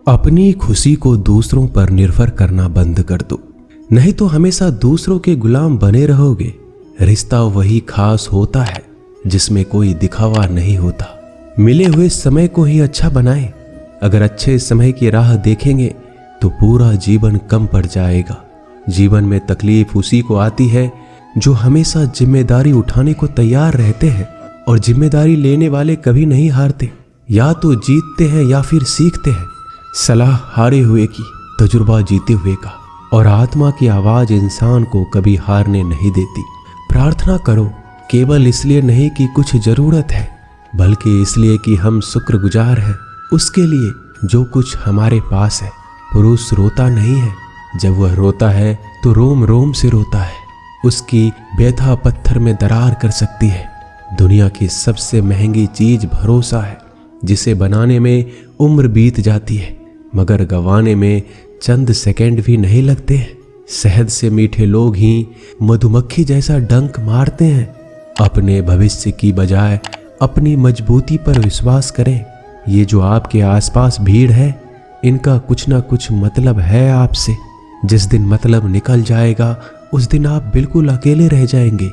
अपनी खुशी को दूसरों पर निर्भर करना बंद कर दो, नहीं तो हमेशा दूसरों के गुलाम बने रहोगे। रिश्ता वही खास होता है जिसमें कोई दिखावा नहीं होता। मिले हुए समय को ही अच्छा बनाएं। अगर अच्छे समय की राह देखेंगे तो पूरा जीवन कम पड़ जाएगा। जीवन में तकलीफ उसी को आती है जो हमेशा जिम्मेदारी उठाने को तैयार रहते हैं, और जिम्मेदारी लेने वाले कभी नहीं हारते। या तो जीतते हैं या फिर सीखते हैं। सलाह हारे हुए की, तजुर्बा जीते हुए का, और आत्मा की आवाज इंसान को कभी हारने नहीं देती। प्रार्थना करो, केवल इसलिए नहीं कि कुछ जरूरत है, बल्कि इसलिए कि हम शुक्रगुजार हैं उसके लिए जो कुछ हमारे पास है। पुरुष रोता नहीं है, जब वह रोता है तो रोम रोम से रोता है। उसकी व्यथा पत्थर में दरार कर सकती है। दुनिया की सबसे महंगी चीज भरोसा है, जिसे बनाने में उम्र बीत जाती है मगर गंवाने में चंद सेकंड भी नहीं लगते हैं। शहद से मीठे लोग ही मधुमक्खी जैसा डंक मारते हैं। अपने भविष्य की बजाय अपनी मजबूती पर विश्वास करें। ये जो आपके आसपास भीड़ है, इनका कुछ ना कुछ मतलब है आपसे। जिस दिन मतलब निकल जाएगा उस दिन आप बिल्कुल अकेले रह जाएंगे।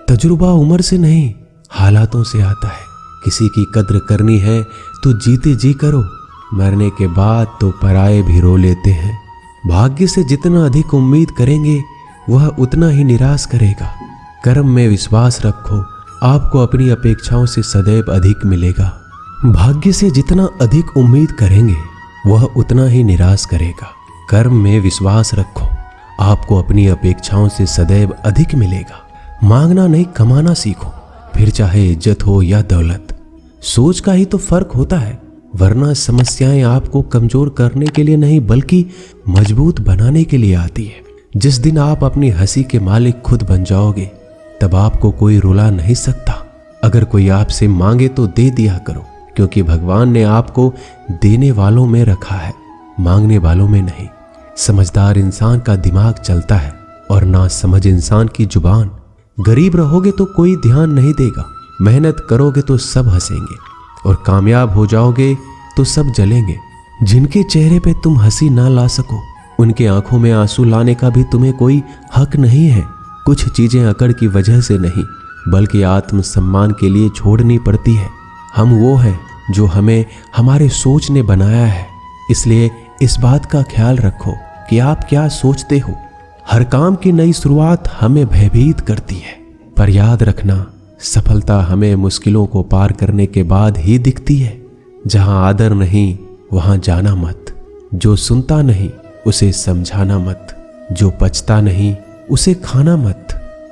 तजुर्बा उम्र से नहीं, हालातों से आता है। किसी की कद्र करनी है तो जीते जी करो, मरने के बाद तो पराये भी रो लेते हैं। भाग्य से जितना अधिक उम्मीद करेंगे वह उतना ही निराश करेगा। कर्म में विश्वास रखो, आपको अपनी अपेक्षाओं से सदैव अधिक मिलेगा। भाग्य से जितना अधिक उम्मीद करेंगे वह उतना ही निराश करेगा। कर्म में विश्वास रखो, आपको अपनी अपेक्षाओं से सदैव अधिक मिलेगा। मांगना नहीं, कमाना सीखो, फिर चाहे इज्जत हो या दौलत। सोच का ही तो फर्क होता है, वरना समस्याएं आपको कमजोर करने के लिए नहीं बल्कि मजबूत बनाने के लिए आती है। जिस दिन आप अपनी हंसी के मालिक खुद बन जाओगे तब आपको कोई रुला नहीं सकता। अगर कोई आपसे मांगे तो दे दिया करो, क्योंकि भगवान ने आपको देने वालों में रखा है, मांगने वालों में नहीं। समझदार इंसान का दिमाग चलता है और ना समझ इंसान की जुबान। गरीब रहोगे तो कोई ध्यान नहीं देगा, मेहनत करोगे तो सब हंसेंगे, और कामयाब हो जाओगे तो सब जलेंगे। जिनके चेहरे पे तुम हंसी ना ला सको, उनके आंखों में आंसू लाने का भी तुम्हें कोई हक नहीं है। कुछ चीजें अकड़ की वजह से नहीं बल्कि आत्मसम्मान के लिए छोड़नी पड़ती है। हम वो हैं जो हमें हमारे सोच ने बनाया है, इसलिए इस बात का ख्याल रखो कि आप क्या सोचते हो। हर काम की नई शुरुआत हमें भयभीत करती है, पर याद रखना सफलता हमें मुश्किलों को पार करने के बाद ही दिखती है। जहां आदर नहीं वहां जाना मत। जो सुनता नहीं उसे समझाना मत। जो पचता नहीं उसे खाना मत,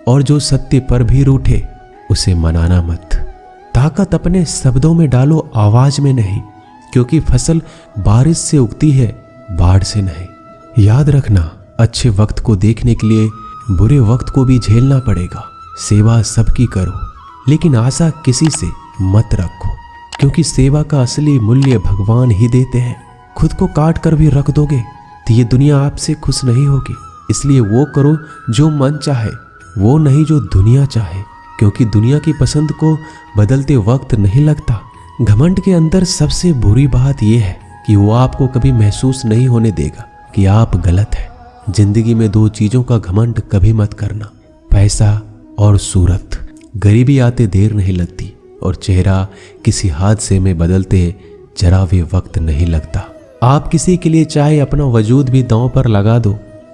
और जो सत्य पर भी रूठे उसे मनाना मत। ताकत अपने शब्दों में डालो, आवाज में नहीं, क्योंकि फसल बारिश से उगती है, बाढ़ से नहीं। याद रखना, अच्छे वक्त को देखने के लिए बुरे वक्त को भी झेलना पड़ेगा। सेवा सबकी करो, लेकिन आशा किसी से मत रखो, क्योंकि सेवा का असली मूल्य भगवान ही देते हैं। खुद को काट कर भी रख दोगे तो ये दुनिया आपसे खुश नहीं होगी। इसलिए वो करो जो मन चाहे, वो नहीं जो दुनिया चाहे, क्योंकि दुनिया की पसंद को बदलते वक्त नहीं लगता। घमंड के अंदर सबसे बुरी बात यह है कि वो आपको कभी महसूस नहीं होने देगा कि आप गलत हैं। जिंदगी में दो चीजों का घमंड कभी मत करना, पैसा और सूरत। गरीबी आते देर नहीं लगती और चेहरा किसी हादसे में बदलते जरा भी वक्त नहीं लगता। आप किसी के लिए चाहे अपना वजूद भी दांव पर लगा दो,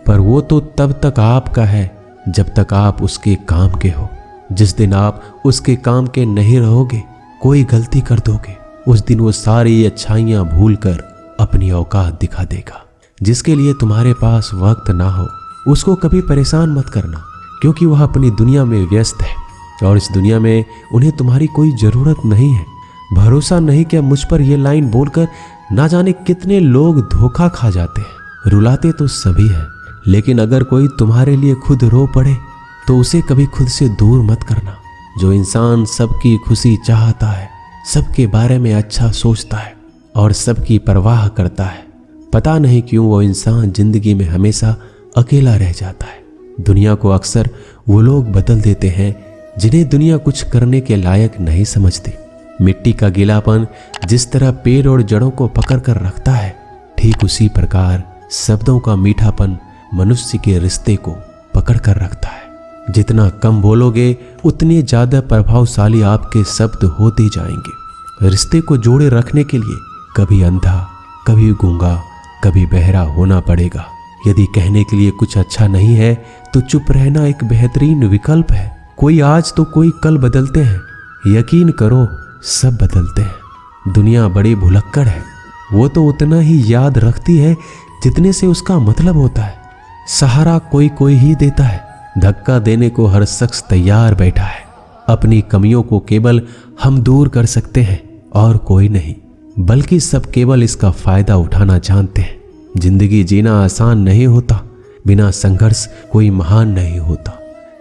पर वो तो तब तक आपका है जब तक आप उसके काम के हो। जिस दिन आप उसके काम के नहीं रहोगे, कोई गलती कर दोगे, उस दिन वो सारी अच्छाइयां भूलकर अपनी औकात दिखा देगा। जिसके लिए तुम्हारे पास वक्त ना हो उसको कभी परेशान मत करना, क्योंकि वह अपनी दुनिया में व्यस्त है और इस दुनिया में उन्हें तुम्हारी कोई जरूरत नहीं है। भरोसा नहीं क्या मुझ पर यह लाइन बोलकर ना जाने कितने लोग धोखा खा जाते हैं। रुलाते तो सभी है, लेकिन अगर कोई तुम्हारे लिए खुद रो पड़े तो उसे कभी खुद से दूर मत करना। जो इंसान सबकी खुशी चाहता है, सबके बारे में अच्छा सोचता है और सबकी परवाह करता है, पता नहीं क्यों वो इंसान जिंदगी में हमेशा अकेला रह जाता है। दुनिया को अक्सर वो लोग बदल देते हैं जिन्हें दुनिया कुछ करने के लायक नहीं समझती। मिट्टी का गीलापन जिस तरह पेड़ और जड़ों को पकड़ कर रखता है, ठीक उसी प्रकार शब्दों का मीठापन मनुष्य के रिश्ते को पकड़ कर रखता है। जितना कम बोलोगे उतने ज्यादा प्रभावशाली आपके शब्द होते जाएंगे। रिश्ते को जोड़े रखने के लिए कभी अंधा, कभी गूंगा, कभी बहरा होना पड़ेगा। यदि कहने के लिए कुछ अच्छा नहीं है तो चुप रहना एक बेहतरीन विकल्प है। कोई आज तो कोई कल बदलते हैं, यकीन करो सब बदलते हैं। दुनिया बड़ी भुलक्कड़ है, वो तो उतना ही याद रखती है जितने से उसका मतलब होता है। सहारा कोई कोई ही देता है, धक्का देने को हर शख्स तैयार बैठा है। अपनी कमियों को केवल हम दूर कर सकते हैं और कोई नहीं, बल्कि सब केवल इसका फायदा उठाना जानते हैं। जिंदगी जीना आसान नहीं होता, बिना संघर्ष कोई महान नहीं होता।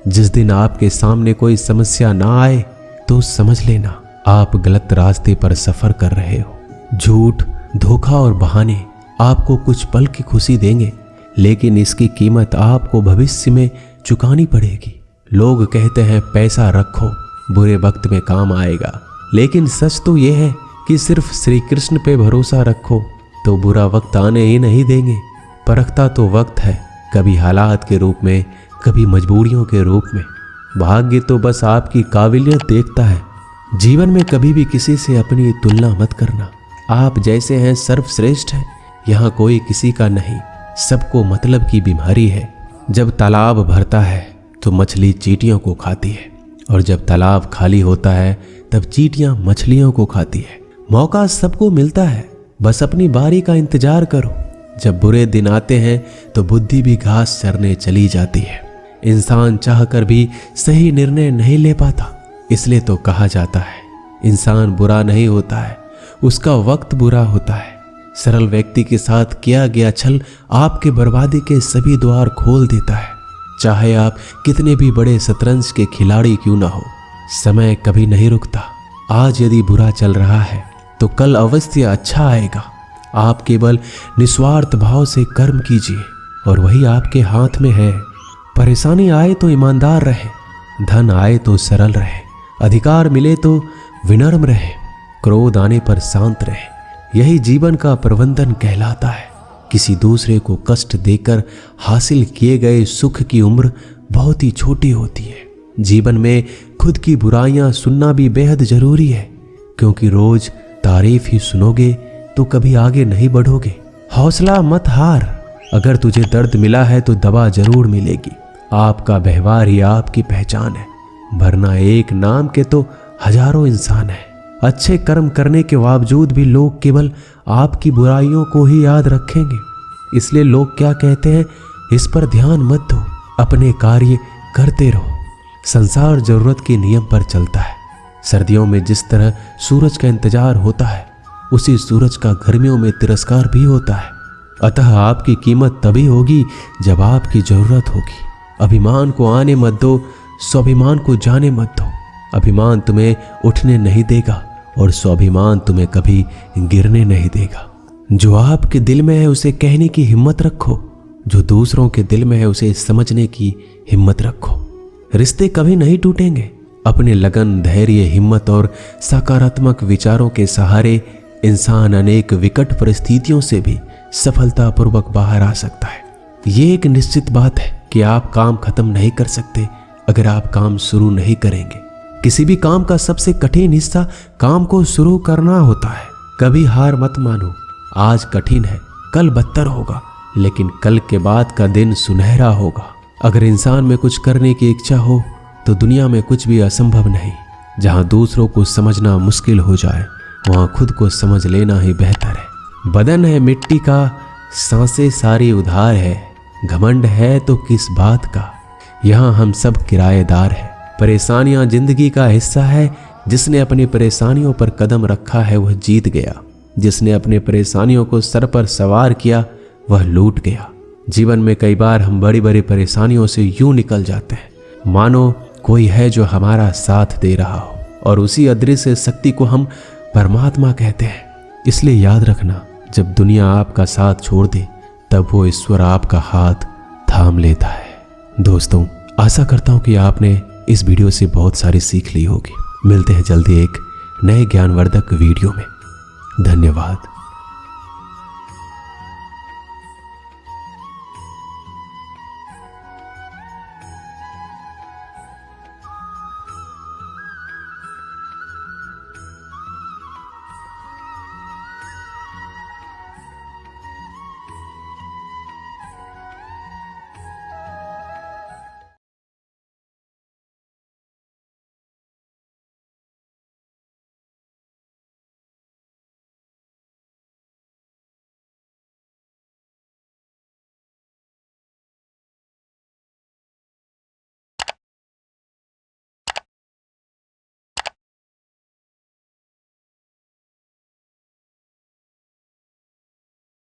जिस दिन आपके सामने कोई समस्या ना आए तो समझ लेना आप गलत रास्ते पर सफर कर रहे हो। झूठ, धोखा और बहाने आपको कुछ पल की खुशी देंगे, लेकिन इसकी कीमत आपको भविष्य में चुकानी पड़ेगी। लोग कहते हैं पैसा रखो, बुरे वक्त में काम आएगा, लेकिन सच तो यह है कि सिर्फ श्री कृष्ण पे भरोसा रखो तो बुरा वक्त आने ही नहीं देंगे। परखता तो वक्त है, कभी हालात के रूप में, कभी मजबूरियों के रूप में। भाग्य तो बस आपकी काबिलियत देखता है। जीवन में कभी भी किसी से अपनी तुलना मत करना। आप जैसे हैं सर्वश्रेष्ठ हैं, यहाँ कोई किसी का नहीं। सबको मतलब की बीमारी है। जब तालाब भरता है तो मछली चींटियों को खाती है, और जब तालाब खाली होता है तब चींटियां मछलियों को खाती है। मौका सबको मिलता है, बस अपनी बारी का इंतजार करो। जब बुरे दिन आते हैं तो बुद्धि भी घास चरने चली जाती है। इंसान चाहकर भी सही निर्णय नहीं ले पाता, इसलिए तो कहा जाता है इंसान बुरा नहीं होता है, उसका वक्त बुरा होता है। सरल व्यक्ति के साथ किया गया छल आपके बर्बादी के सभी द्वार खोल देता है। चाहे आप कितने भी बड़े शतरंज के खिलाड़ी क्यों ना हो, समय कभी नहीं रुकता। आज यदि बुरा चल रहा है तो कल अवश्य अच्छा आएगा। आप केवल निस्वार्थ भाव से कर्म कीजिए और वही आपके हाथ में है। परेशानी आए तो ईमानदार रहे, धन आए तो सरल रहे, अधिकार मिले तो विनम्र रहे, क्रोध आने पर शांत रहे। यही जीवन का प्रबंधन कहलाता है। किसी दूसरे को कष्ट देकर हासिल किए गए सुख की उम्र बहुत ही छोटी होती है। जीवन में खुद की बुराइयां सुनना भी बेहद जरूरी है, क्योंकि रोज तारीफ ही सुनोगे तो कभी आगे नहीं बढ़ोगे। हौसला मत हार, अगर तुझे दर्द मिला है तो दवा जरूर मिलेगी। आपका व्यवहार ही आपकी पहचान है, वरना एक नाम के तो हजारों इंसान हैं। अच्छे कर्म करने के बावजूद भी लोग केवल आपकी बुराइयों को ही याद रखेंगे। इसलिए लोग क्या कहते हैं, इस पर ध्यान मत दो, अपने कार्य करते रहो। संसार जरूरत के नियम पर चलता है। सर्दियों में जिस तरह सूरज का इंतजार होता है, उसी सूरज का गर्मियों में तिरस्कार भी होता है। अतः आपकी कीमत तभी होगी जब आपकी जरूरत होगी। अभिमान को आने मत दो, स्वाभिमान को जाने मत दो। अभिमान तुम्हें उठने नहीं देगा और स्वाभिमान तुम्हें कभी गिरने नहीं देगा। जो आपके दिल में है उसे कहने की हिम्मत रखो, जो दूसरों के दिल में है उसे समझने की हिम्मत रखो। रिश्ते कभी नहीं टूटेंगे। अपने लगन, धैर्य, हिम्मत और सकारात्मक विचारों के सहारे इंसान अनेक विकट परिस्थितियों से भी सफलतापूर्वक बाहर आ सकता है। ये एक निश्चित बात है कि आप काम खत्म नहीं कर सकते अगर आप काम शुरू नहीं करेंगे। किसी भी काम का सबसे कठिन हिस्सा काम को शुरू करना होता है। कभी हार मत मानो। आज कठिन है, कल बदतर होगा, लेकिन कल के बाद का दिन सुनहरा होगा। अगर इंसान में कुछ करने की इच्छा हो तो दुनिया में कुछ भी असंभव नहीं। जहां दूसरों को समझना मुश्किल हो जाए, वहां खुद को समझ लेना ही बेहतर है। बदन है मिट्टी का, सांसें सारी उधार है। घमंड है तो किस बात का, यहाँ हम सब किराएदार हैं। परेशानियां जिंदगी का हिस्सा है। जिसने अपनी परेशानियों पर कदम रखा है वह जीत गया। जिसने अपने परेशानियों को सर पर सवार किया वह लूट गया। जीवन में कई बार हम बड़ी बड़ी परेशानियों से यूं निकल जाते हैं मानो कोई है जो हमारा साथ दे रहा हो, और उसी अदृश्य शक्ति को हम परमात्मा कहते हैं। इसलिए याद रखना, जब दुनिया आपका साथ छोड़ दे तब वो ईश्वर आपका हाथ थाम लेता है। दोस्तों, आशा करता हूं कि आपने इस वीडियो से बहुत सारी सीख ली होगी। मिलते हैं जल्दी एक नए ज्ञानवर्धक वीडियो में। धन्यवाद।